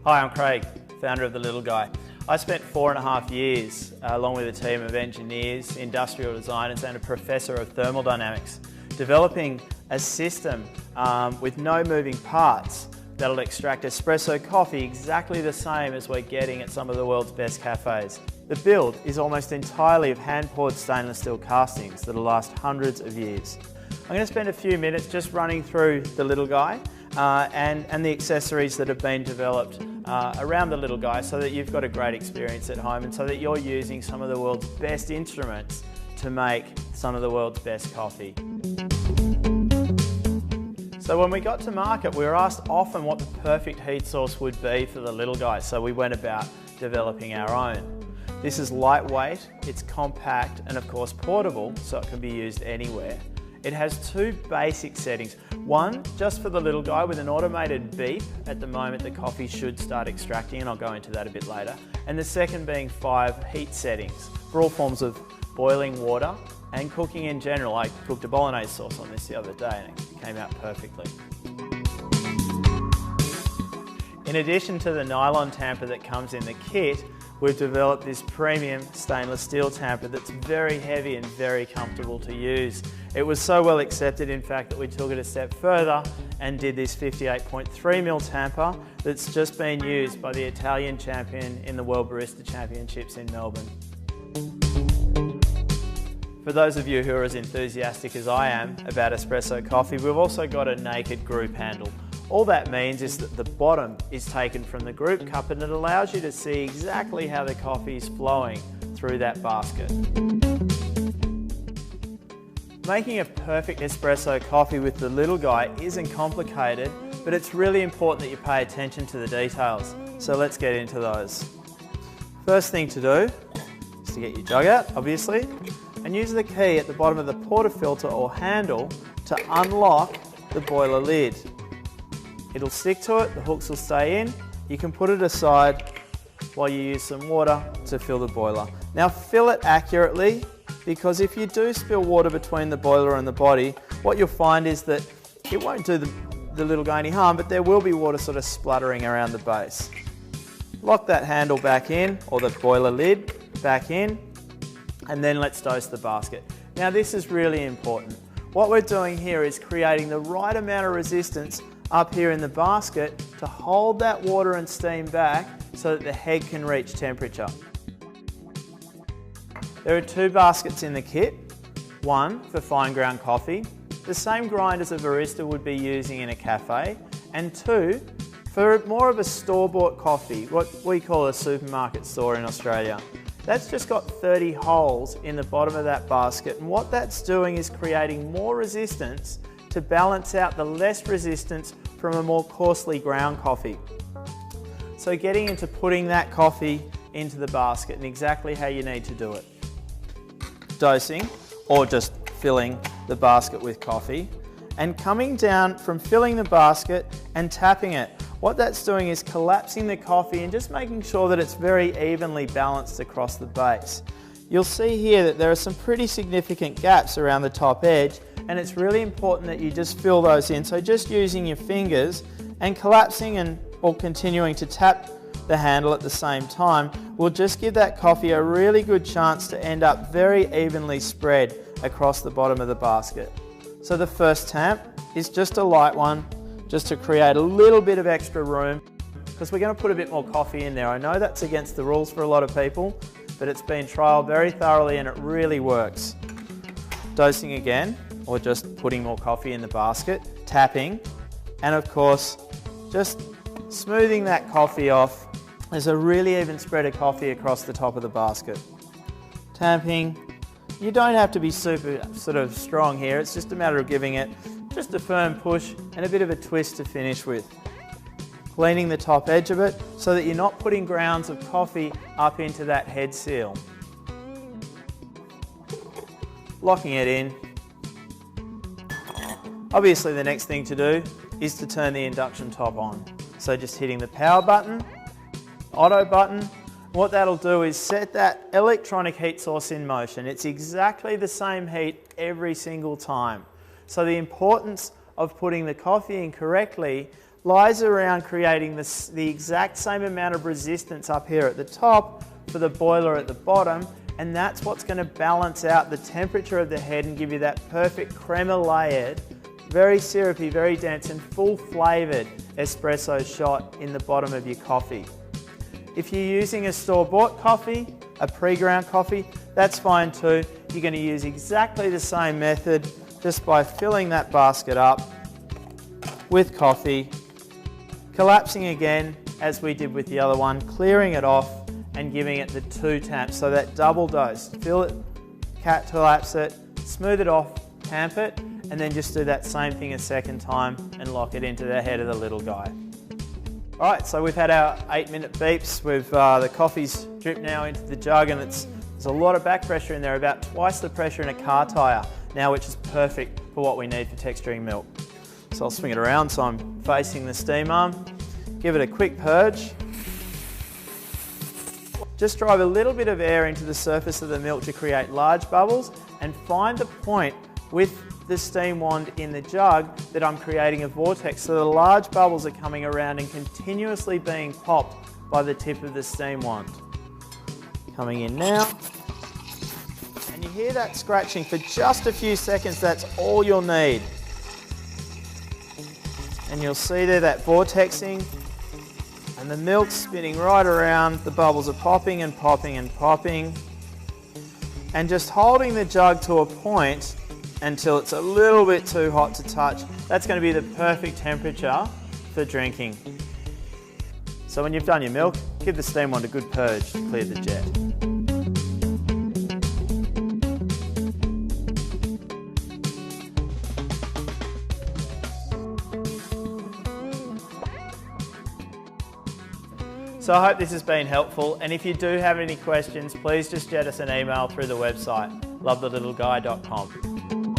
Hi, I'm Craig, founder of The Little Guy. I spent 4.5 years, along with a team of engineers, industrial designers and a professor of thermodynamics, developing a system with no moving parts that'll extract espresso coffee exactly the same as we're getting at some of the world's best cafes. The build is almost entirely of hand-poured stainless steel castings that'll last hundreds of years. I'm going to spend a few minutes just running through The Little Guy and the accessories that have been developed around The Little Guy so that you've got a great experience at home and so that you're using some of the world's best instruments to make some of the world's best coffee. So when we got to market, we were asked often what the perfect heat source would be for The Little Guy, so we went about developing our own. This is lightweight, it's compact and of course portable, so it can be used anywhere. It has two basic settings. One, just for The Little Guy with an automated beep at the moment the coffee should start extracting, and I'll go into that a bit later. And the second being 5 heat settings for all forms of boiling water and cooking in general. I cooked a bolognese sauce on this the other day and it came out perfectly. In addition to the nylon tamper that comes in the kit, we've developed this premium stainless steel tamper that's very heavy and very comfortable to use. It was so well accepted, in fact, that we took it a step further and did this 58.3mm tamper that's just been used by the Italian champion in the World Barista Championships in Melbourne. For those of you who are as enthusiastic as I am about espresso coffee, we've also got a naked group handle. All that means is that the bottom is taken from the group cup and it allows you to see exactly how the coffee is flowing through that basket. Making a perfect espresso coffee with The Little Guy isn't complicated, but it's really important that you pay attention to the details. So let's get into those. First thing to do is to get your jug out, obviously, and use the key at the bottom of the portafilter or handle to unlock the boiler lid. It'll stick to it, the hooks will stay in. You can put it aside while you use some water to fill the boiler. Now fill it accurately, because if you do spill water between the boiler and the body, what you'll find is that it won't do the Little Guy any harm, but there will be water sort of spluttering around the base. Lock that handle back in, or the boiler lid back in, and then let's dose the basket. Now this is really important. What we're doing here is creating the right amount of resistance up here in the basket to hold that water and steam back so that the head can reach temperature. There are 2 baskets in the kit, one for fine ground coffee, the same grind as a barista would be using in a cafe, and 2 for more of a store-bought coffee, what we call a supermarket store in Australia. That's just got 30 holes in the bottom of that basket, and what that's doing is creating more resistance to balance out the less resistance from a more coarsely ground coffee. So getting into putting that coffee into the basket and exactly how you need to do it. Dosing, or just filling the basket with coffee, and coming down from filling the basket and tapping it. What that's doing is collapsing the coffee and just making sure that it's very evenly balanced across the base. You'll see here that there are some pretty significant gaps around the top edge, and it's really important that you just fill those in. So just using your fingers and collapsing or continuing to tap the handle at the same time will just give that coffee a really good chance to end up very evenly spread across the bottom of the basket. So the first tap is just a light one, just to create a little bit of extra room, because we're going to put a bit more coffee in there. I know that's against the rules for a lot of people, but it's been trialled very thoroughly and it really works. Dosing again, or just putting more coffee in the basket, tapping, and of course just smoothing that coffee off. There's a really even spread of coffee across the top of the basket. Tapping. You don't have to be super sort of strong here, it's just a matter of giving it just a firm push and a bit of a twist to finish with. Cleaning the top edge of it so that you're not putting grounds of coffee up into that head seal. Locking it in. Obviously the next thing to do is to turn the induction top on. So just hitting the power button, auto button. What that'll do is set that electronic heat source in motion. It's exactly the same heat every single time. So the importance of putting the coffee in correctly lies around creating the exact same amount of resistance up here at the top for the boiler at the bottom, and that's what's going to balance out the temperature of the head and give you that perfect crema layered, very syrupy, very dense and full flavoured espresso shot in the bottom of your coffee. If you're using a store-bought coffee, a pre-ground coffee, that's fine too. You're going to use exactly the same method just by filling that basket up with coffee, collapsing again as we did with the other one, clearing it off and giving it the 2 taps, so that double dose. Fill it, collapse it, smooth it off, tamp it, and then just do that same thing a second time and lock it into the head of the little guy. All right, so we've had our 8-minute beeps. The coffee's dripped now into the jug, and there's a lot of back pressure in there, about twice the pressure in a car tyre now, which is perfect for what we need for texturing milk. So I'll swing it around so I'm facing the steam arm. Give it a quick purge. Just drive a little bit of air into the surface of the milk to create large bubbles, and find the point with the steam wand in the jug that I'm creating a vortex, so the large bubbles are coming around and continuously being popped by the tip of the steam wand. Coming in now. And you hear that scratching for just a few seconds, that's all you'll need. And you'll see there that vortexing, and the milk's spinning right around, the bubbles are popping and popping and popping. And just holding the jug to a point until it's a little bit too hot to touch. That's going to be the perfect temperature for drinking. So when you've done your milk, give the steam wand a good purge to clear the jet. So I hope this has been helpful, and if you do have any questions, please just jet us an email through the website, lovethelittleguy.com.